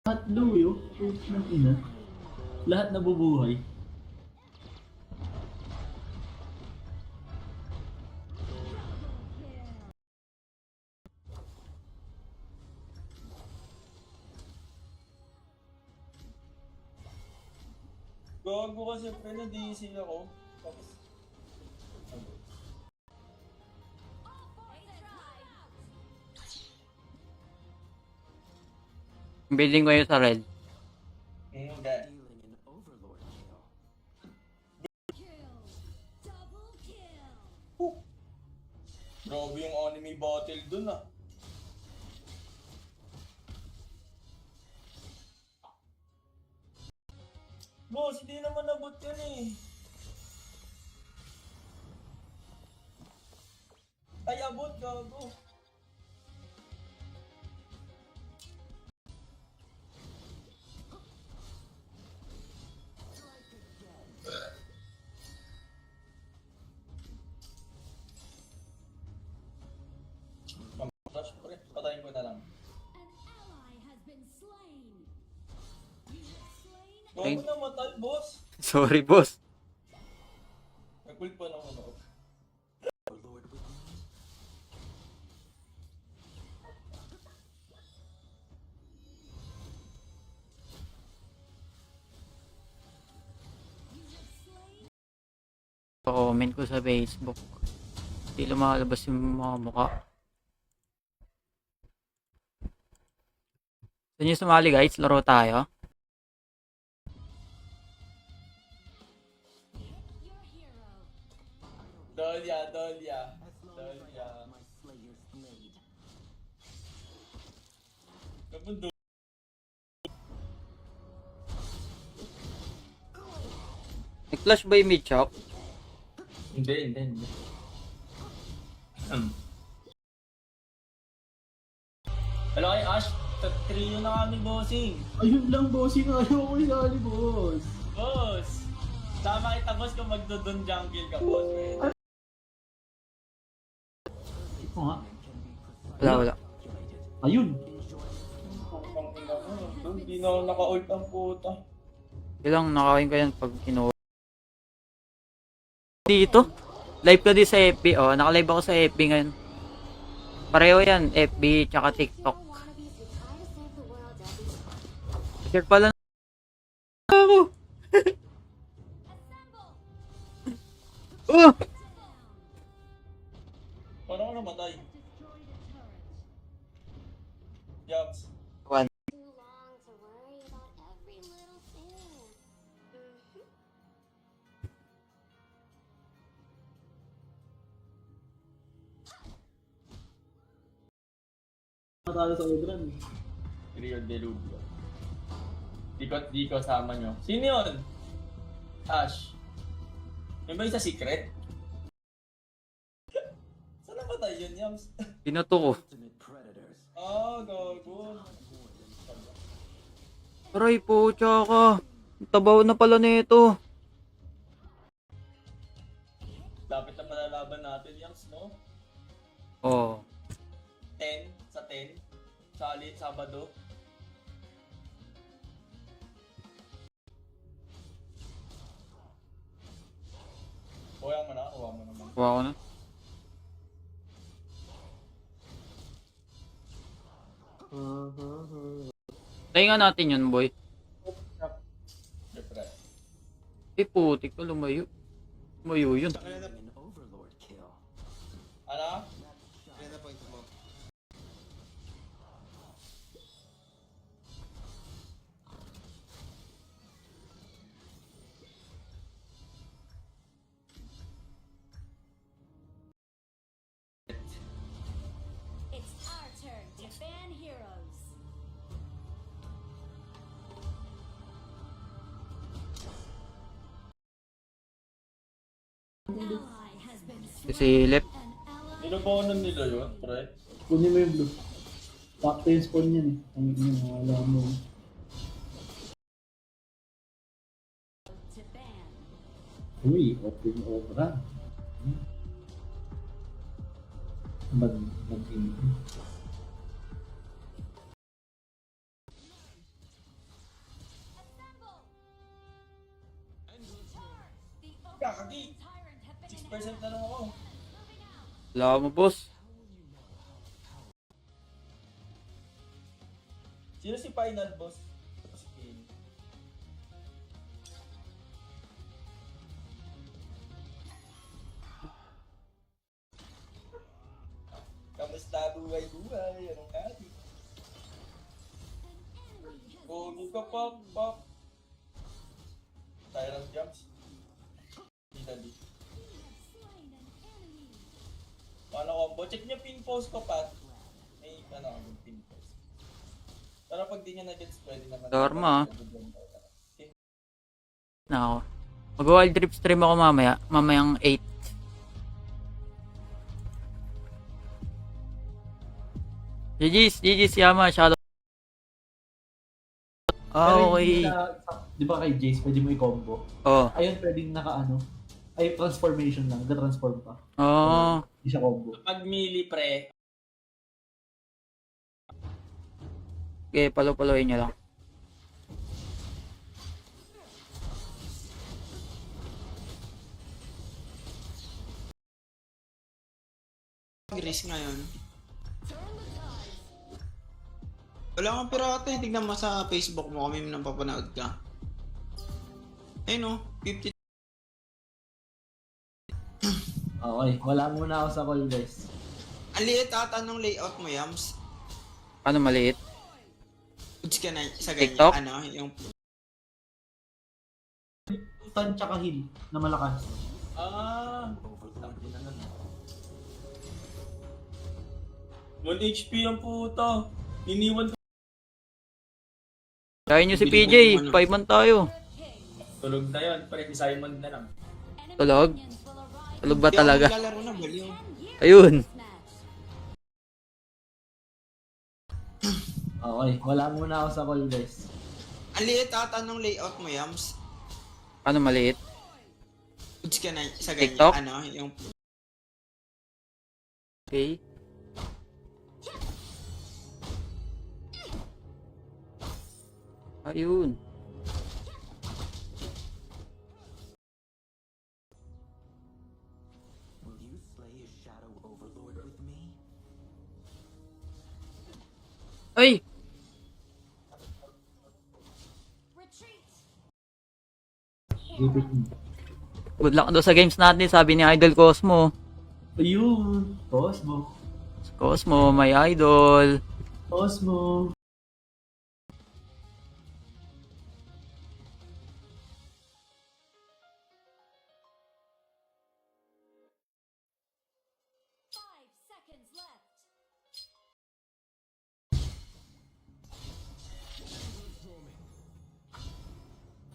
Lahat blue yun. Ng ina. Lahat nabubuhay. Gago kasi pre, na-DC ako. Tapos, Building ko yun sa red. hindi. Grabe yung anime battle dun ah. Boss, hindi naman nabot yun eh. Ay, abot, gago. Flash, pre, patayin ko na lang. Gago namatay, boss. Sorry, boss. Nag-ult pa lang ako. Comment ko sa Facebook. Hindi lumalabas yung mga mukha. Gusto nyo sumali guys? Laro tayo. Dolya. Kamundo. Nag-flash ba yung mid-chop? Hindi. Hello kay Ash, trio na kami, bossing. Ayun lang, bossing. Ayaw ko isali, boss. Boss! Tama kita, boss, kung magdodon jungle ka, boss. Ito nga. Wala. Ayun. Hindi na ako naka-ult ang puta. Ilang nakawin ko yan pag kinuha. Dito. Live ko din sa FB. Oh, naka-live ako sa FB ngayon. Pareho yan. FB tsaka TikTok. Share pala ako. Oh! Paano ako namatay? Yabs. One. Too long to worry about every little thing. Natalo sa Odran. Real Delubio. Di ko sama nyo. Sino yun? Ash. Yung ba yung sa secret? Saan namatay yun, Yams? Binoto ko. Gago. Aray po, tsaka. Tabaw na pala nito. Lapit na palalaban natin, Yams, no? Oh. 10 sa 10. Sabado. Kuha mo naman. Kuha ko na. Tayo nga natin yun, boy. Siyempre. Putik ko, lumayo. Lumayo yun. Ano? It's our turn to ban heroes. Ally has been Sisilip. an ally. Nilubonan nila yun, pre. Kunin mo yung blue. Top 10 spawn yan eh. Ang ina, wala mo. To ban. Uy, open Odran. Mag-in. Kaki. 6% na lang ako. Wala mo, boss. Sino si final boss? Si Kane. Kamusta buhay-buhay? Anong kati? Pogi ka, pop. Tyrant jumps. Hindi. Paano combo? Check niyo pin post ko, Pat. May pin post. Pero pag di niya na-gets, pwede naman. Dorma. Nako. Mag-wild trip stream ako mamaya. Mamayang 8. GG's Yama, shadow. Pero Okay. hindi di ba kay Jace, pwede mo i-combo? Oh. Ayun, pwedeng naka-ano. Ay, transformation lang. Nag-transform pa. Oh. Hindi siya combo. Pag melee pre, Okay, palo-paloyin niyo lang. Gris ngayon. Wala kang pirata, tignan mo sa Facebook mo kami nang papanood ka. Ayun o, 50. Okay, wala muna ako sa call, guys. Ang liit ata ng layout mo, Yams. Ano maliit? Puts ka na sa ganyan, TikTok? ano, yung... Stun tsaka heal na malakas. Tangin na nun. 1 HP ang puto. Iniwan ko. Kaya nyo si PJ, 5 man tayo. Tulog na yun, pre. Simon na lang. Tulog? Tulog ba Di ako talaga? maglalaro na, baliw. Ayun. Okay, wala muna ako sa call, guys. Ang liit ata ng layout mo, Yams. Ano maliit? Puts ka na sa ganyan, TikTok? ano, yung... Okay. Ayun. Ay! Repeat mo. Good luck daw sa games natin, sabi ni Idol Cosmo. Ayun! Cosmo. Cosmo, my idol. Cosmo.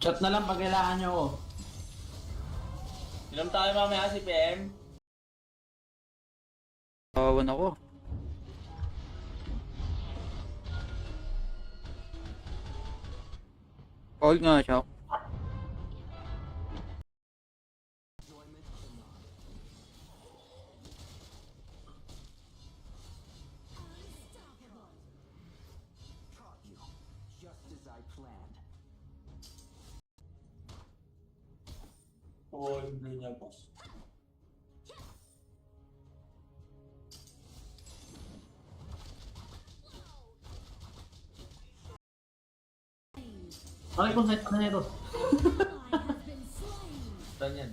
Chat na lang pag kailangan nyo ako. Inom tayo mamaya si PM. Kawawan ako. Call nga siya. Oo, hindi niya, boss. Okay, kung set na ito. Saan yan?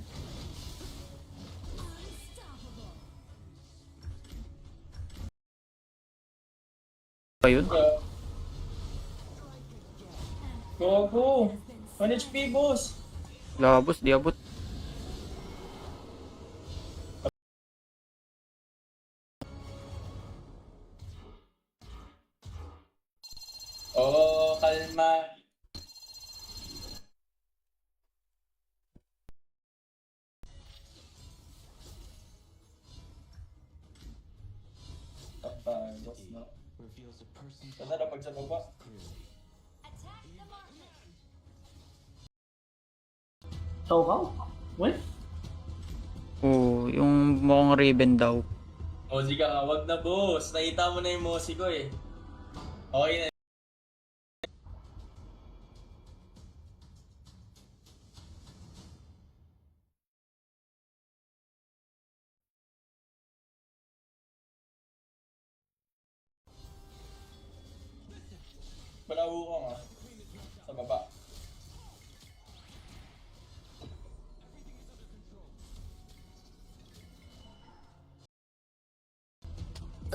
Ba yun? Gogo! 1 HP, boss! Labos, di abot. Oo, kalma. Tapos, no? Saan na pag sa baba? Chokaw? What? Oo, yung mukhang Raven daw. Mosi ka nga, wag na boss. Nakita mo na yung Mosi ko eh. Okay na. Malawo ka nga. Sa baba.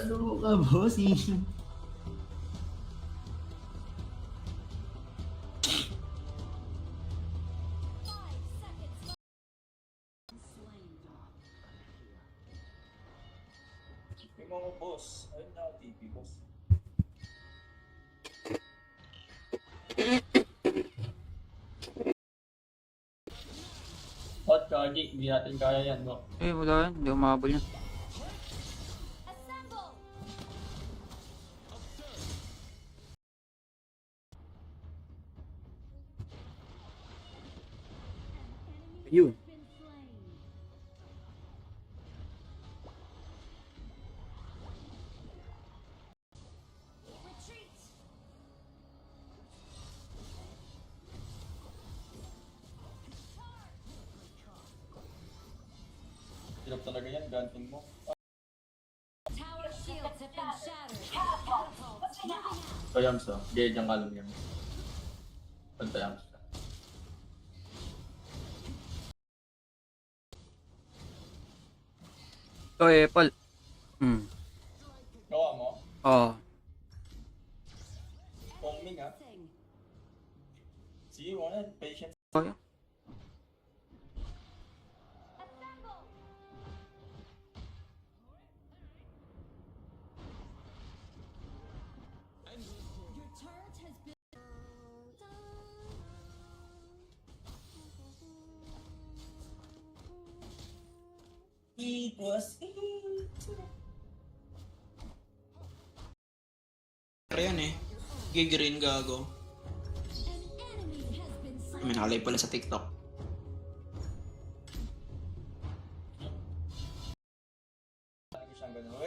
Ano ka, bossing? Yung mga boss. Ayun na, TP boss. Hot Kagi, hindi natin kaya yan, no? Wala yan. Hindi umabol yan. Assemble! Yun. Retreat! Hirap talaga yan, ganting mo. Tower shields have been shattered. Catapults moving out. Tayams ah. Gaya dyan kalong yan. Pantayams ka. Ito Apple. Gawa mo? Oo. Pongming ah. Thing. Sige, wala. Patience. Oh, yeah. Assemble! Your turret has been. It was Pero yan eh. Gigreen gago. An enemy has been slain. May nakalay pala sa TikTok. Lagi siyang ganun.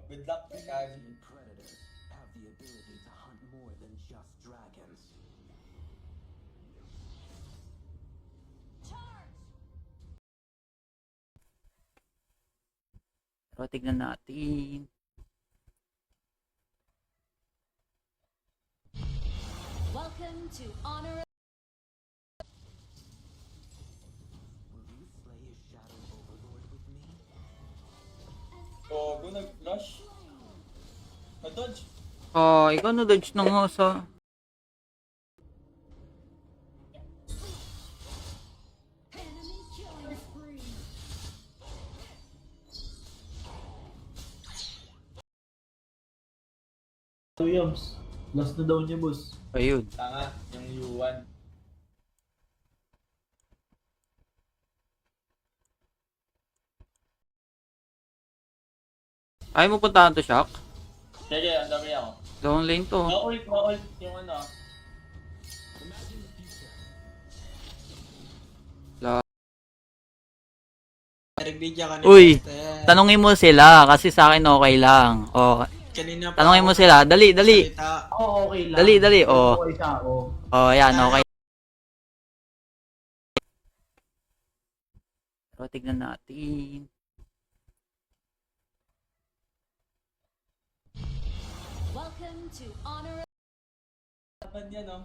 Good luck, Kagi. Predators have the ability to hunt more than just dragons. Charge! Pero tignan natin. Welcome to Honor. Will you slay a shadow overlord with me? So, kung nag-flush, na-dodge. Oh, ikaw na dodge ng osa. Enemy killing spree. Yams. Last na daw niya, boss. Ayun. Tanga, yung U1. Ayaw mo puntahan to, Shock? Sige, ang dami ako. Down lane to. Ma-ult yung ano. Nagbidya ka Uy, Master. tanungin mo sila kasi sa akin okay lang. Oh, Kanina pa tanungin mo ako sila. Dali, dali. salita. Oo, okay lang. Dali, dali, oh. Okay siya, oo. Oh, yan, okay. Pero tignan natin. Welcome to Honor. Dapat yan, no?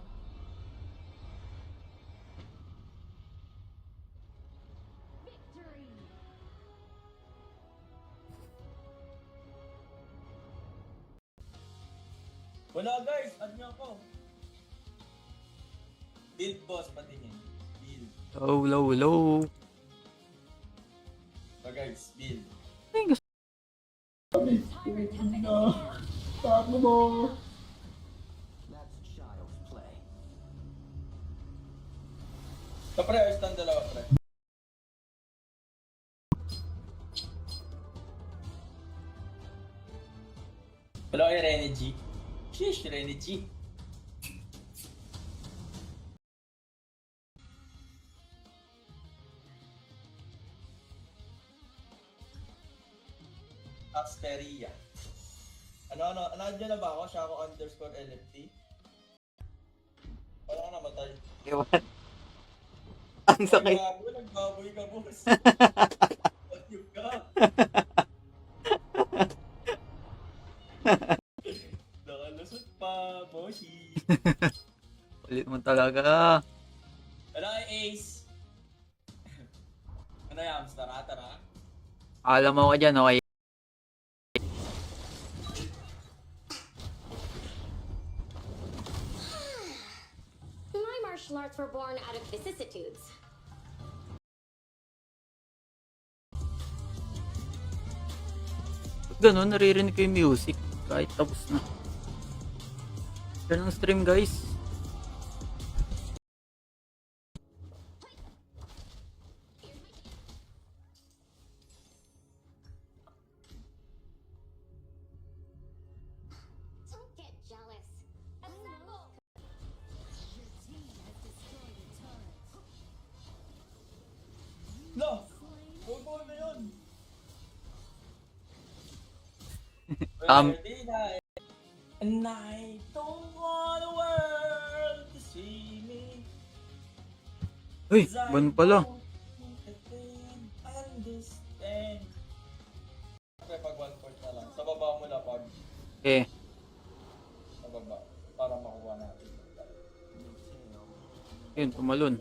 Victory! Wala guys, add nyo ako. Build boss, patingin. Build. Low, low, low. So guys, build. Ay, gusto. Tyrant has expanded. Tapo mo. That's child's play. So pre, ayos lang dalawa pre. Hello kay Renny G. Sheesh, Renny G. Asperia. Ano, nandiyan na ba ako? Siya ako underscore LFT. Wala ka namatay. Ewan. Ang sakit. Nagbaboy ka, boss. Ayun ka. Nakalusot pa, boss. Yoshi. Ulit mo talaga. Ano kay Ace? Ano yan? Tara. Alam mo ka dyan, okay? My martial arts were born out of vicissitudes. Pag ganun, naririnig ko yung music. Kahit tapos na. Share ng stream, guys. Don't get jealous. Assemble! No! Bobo na yun! Um, Ready na eh. And I don't want the world to see me. Uy, ban pala. Understand. Okay, pag 1 na lang. Sa baba mo na pag. Okay. Sa baba. Para makuha natin. Yun, tumalon.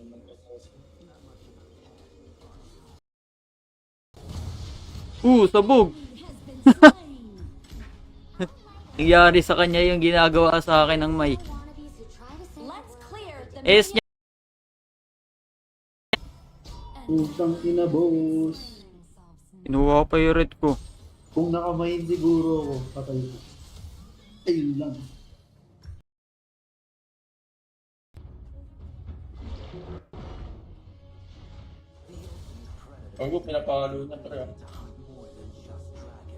Sabog! Nangyari sa kanya yung ginagawa sa akin ng May. Wannabes who try to say let's clear the Es niya. Putang ina, boss. Kinuha pa yung red ko. Kung nakamain siguro ako, patay ko. Ayun lang. Bago, pinapakalo niya pre.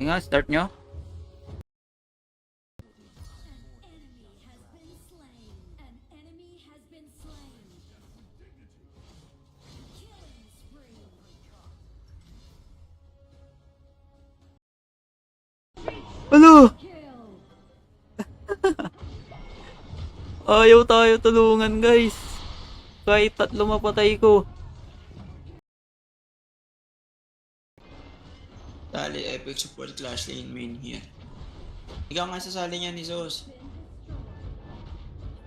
Yung nga, start nyo. An enemy has been slain. Killing spree. Ano? Kill. Ayaw tayo tulungan, guys. Kahit 3 mapatay ko. Dali, epic support clash lane main here. Ikaw nga sasali niya ni Zos.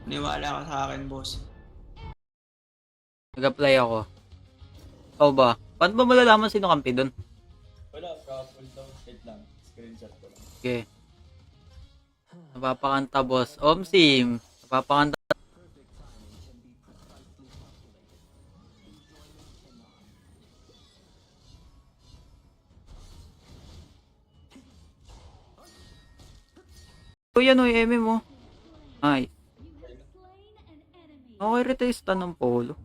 Niwala ka sa akin, boss. Nag-apply ako. Ikaw ba? Paano ba malalaman sino kampi dun? Wala, couple daw. Wait lang. Screenshot ko lang. Okay. Napapakanta, boss. Omsim. Napapakanta. O yan o, yung MM mo. Ay. Okay, retesta ng polo.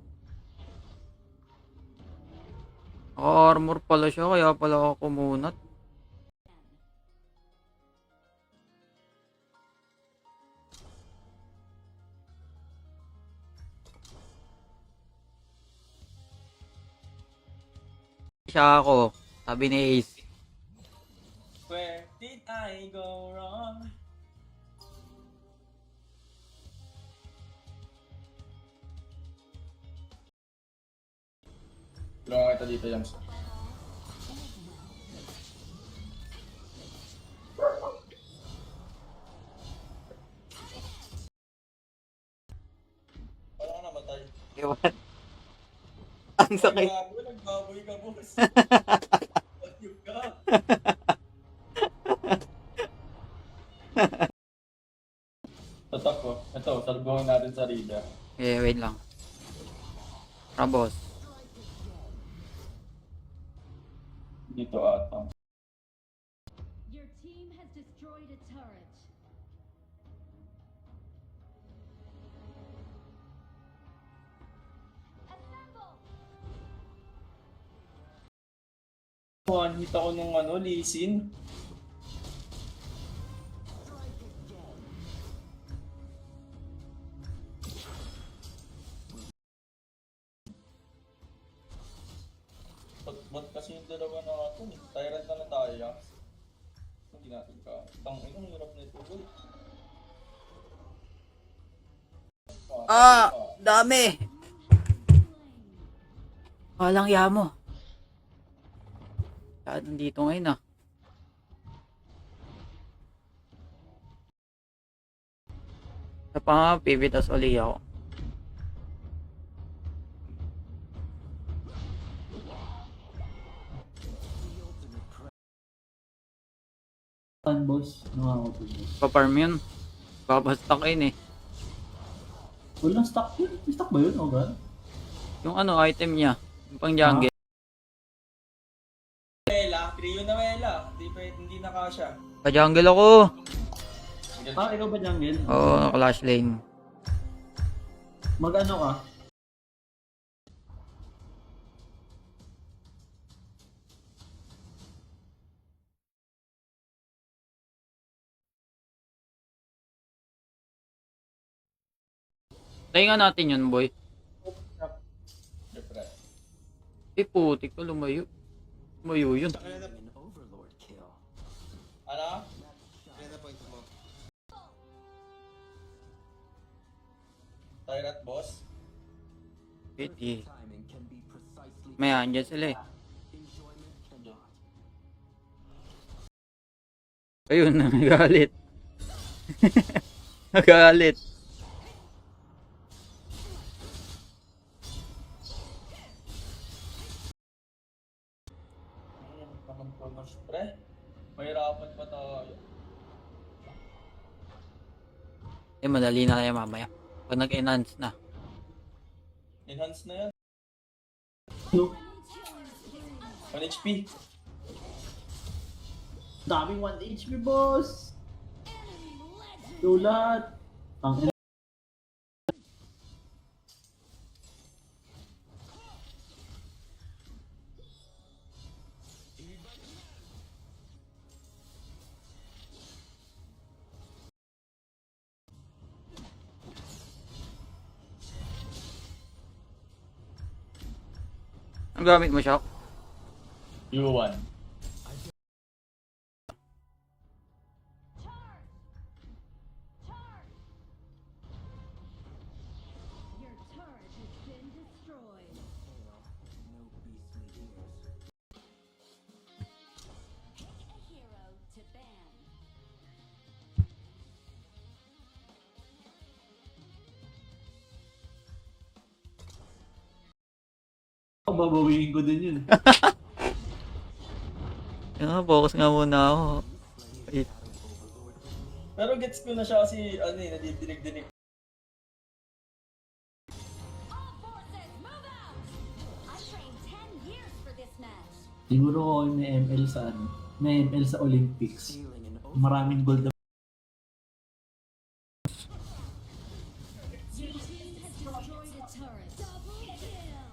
Armor pala siya, kaya pala ako kumunat. Siya ako, sabi ni Ace. Where did I go wrong? Tulungan kita dito, Yams. Wala ka namatay. Ewan. Ang sakit. Nagbaboy ka, boss. Ayun ka. Tatak ko. Ito, salbuhan natin sa Rida. Eh, wait lang. Boss. Dito ata. Your team has destroyed a turret. Assemble! One hit ako nung Lee Sin. Ba't kasi yung dalawa na ito eh. Tyrant na lang tayo, Yams. Hindi natin ka. Ang hirap na ito. Dami! Walang yamo. Saan nandito ngayon ah? Sa pa nga, pipitas uli ako. Tan boss, nakakot boss. Pa-farm yun. Babastak yun eh. Walang stock yun. May stock ba yun, Ogan? Yung ano, item niya. Yung pang jungle. Wela, trio na Wela. Hindi na kasha. Pa-jungle ako. Ah, ikaw ba jungle? Oo, clash lane. Mag-ano ka? Tayo nga natin yun, boy. Siyempre. Putik ko, lumayo. Lumayo yun. An overlord kill. Ano? Reda point mo. Tyrant boss? Pity. Timing can be precisely May andyan sila eh. enjoyment cannot. Ayun, nagalit. Nagalit. Ayan, naman po mas pre. Mahirapan pa tayo. Eh, madali na lang yan mamaya. Pag nag-enhance na. Enhance na yan. No. 1 HP. Daming 1 HP, boss! Yo, lahat! Ang Ang gamit mo, Shock? U1. Your turret has been destroyed. No beastly ears. Pick a hero to ban. babawiin ko din yun. Focus nga muna ako. Wait. Pero gets ko na siya kasi ano eh, nadidinig-dinig. All forces, move out! I trained 10 years for this match. Siguro ako yung may ML sa ano. May ML sa Olympics. Stealing an Maraming gold na Your team has destroyed a turret. Double kill!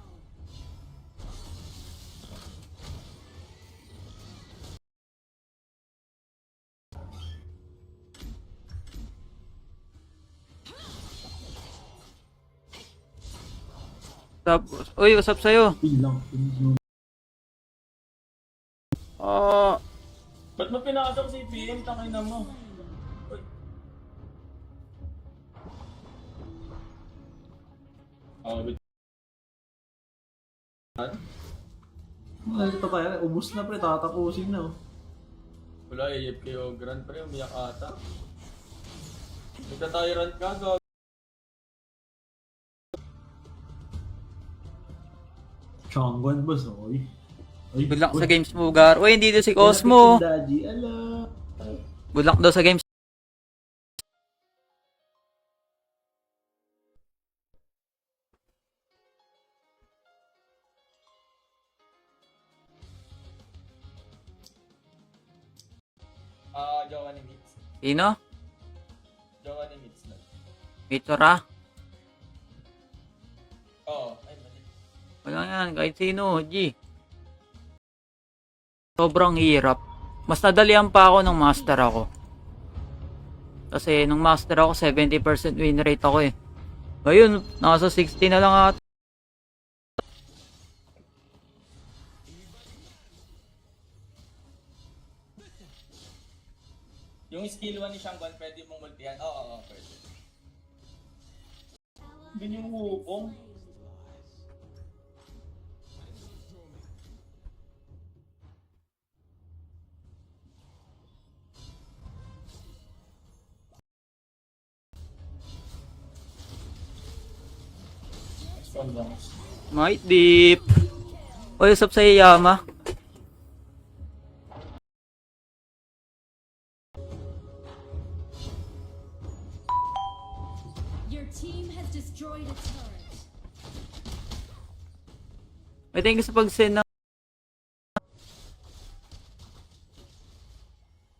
Tapos, uy, what's up sa'yo? pin lang. Ah, Ba't mo pinasok si PM? Tangina mo. Uy. Oh, good. Ano ito pa yan? Ubus na pre, tatapusin na. Oh. Wala, AFK o Grand Pre, umiyak ata. Nagka-tyrant ka, gag. Changguan boss, oy. Oy, good luck oy. sa games mo, Gar. Uy, hindi dito si Cosmo. Daddy, ala. Good luck daw sa games. Jowa ni Mitz. Sino? Jowa ni Mitz na. Mitora? Oo, ay mali. Wala yan, kahit sino, G. Sobrang hirap. Mas nadalian pa ako nung master ako. Kasi nung master ako, 70% win rate ako eh. Ngayon, nasa 60 na lang ata. Yung skill 1 ni Shangguan, pwede mong multihan. Oo, pwede. Ganyan yung hukong. Stun lang. Might deep. Oy, usap sa Yama. Your team has destroyed a turret. May thank you sa pag-send ng...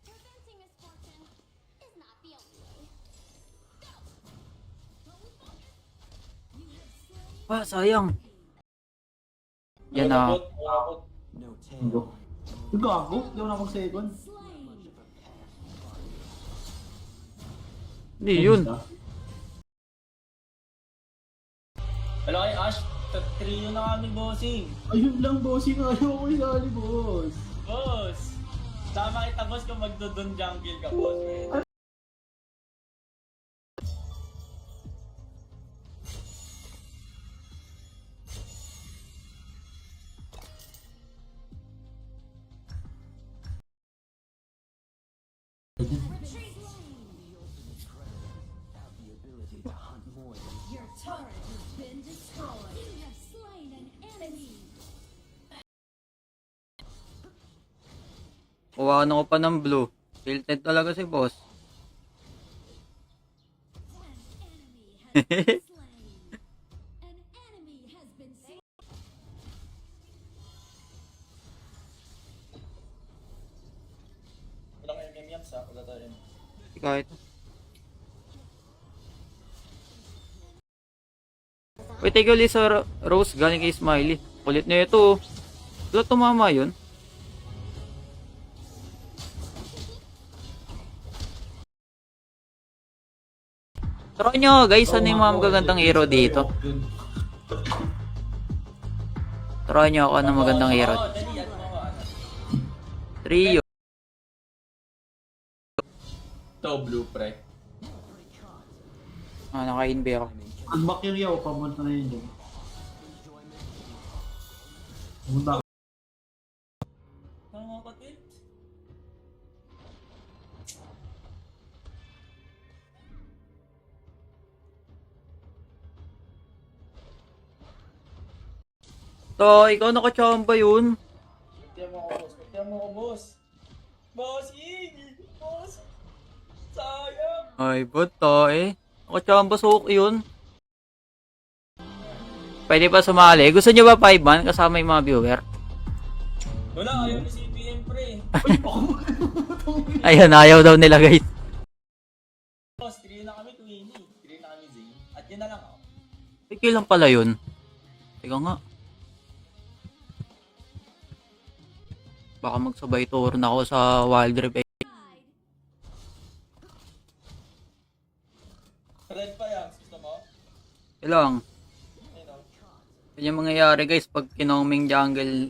Preventing misfortune is not the only way. Ah, sayang. Yan na. Abot, abot. No Go. tail. Gago, di ako nakapag-second. Slain. Hindi yun. Hello kay Ash, trio na kami, bossing. Ayun lang, bossing. Ayaw ko isali, boss. Boss! Tama kita, boss, kung magdodon jungle ka, boss. Retreat. Have the ability to hunt more than Your turret has been destroyed. You have slain an enemy. Kuha na ko pa ng blue. Tilted talaga si boss. An enemy has been slain. An enemy has been slain. Walang MM yan sa wala tayo. Kahit. Wait, take ulit sa Rose galing kay Smiley. Kulit na ito. Wala tumama yun. Try nyo guys, ano yung mga magagandang hero dito? Try nyo ako ng magandang hero. Oo, dali, ano mo, ano. Trio. Ito, blue pre. Ah, naka-inbe ako. Unback yung yaw, pamunta na yun dyan. Pumunta ako. Nakakatilt. To, ikaw nakachamba yun. Tiyan mo ako, boss. Tiyan mo ako, boss. Bossing! Boss! Sayang! Ay, ba't to eh? Nakachamba suok yun. Pwede pa sumali. Gusto nyo ba 5-man kasama yung mga viewer? Wala, ayaw ni CPM pre. Ayun, ayaw daw nila guys. Boss, trio na kami, Queenie. Trio na kami, Zing. At yun na lang ako. Okay lang pala yun. Teka nga. Baka magsabay tour na ako sa Wild Rift. Red pa yan, gusto mo? Ilang. Ayun o. Yun yung mangyayari guys pag kinoming jungle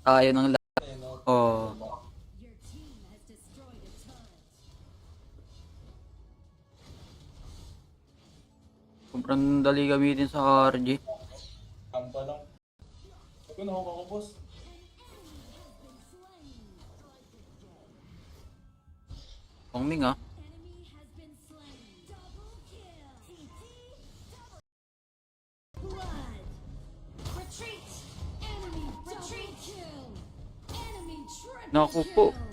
tayo ng lahat. Ayun o. Oh. Your team has destroyed a turret. Sobrang dali gamitin sa RG. Kampa lang. Huwag ko nahukak ko, boss. Pongming ah. Enemy has been slain. Double kill. TT. Double blood. Retreat. Enemy retreat kill. Enemy triple Naku po. kill.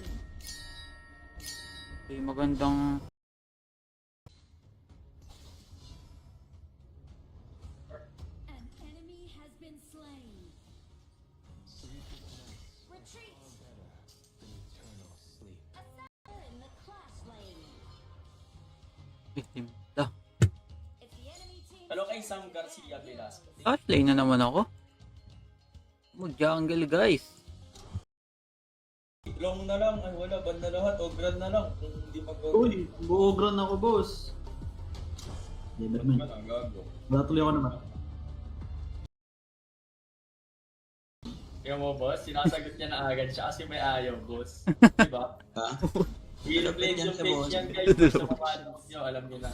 Okay, magandang... An enemy has been slain. Retreat. eternal sleep. Assassin in the clash lane. Victim. Da. If the enemy team Hello kay Sam Garcia Velasquez. Lane na naman ako. Mag-jungle guys. Long na lang. Ay wala, ban na lahat. Ogran na lang. Kung hindi mag-ogran. Uy, buogran ako, boss. Neverman. Ano, gago. Batuloy ako naman. Kaya mo, boss, sinasagot niya na agad siya kasi may ayaw, boss. Diba? Ha? Will play Yan yung siya, page boss. yan guys. Sa mga ano nyo, alam nyo na.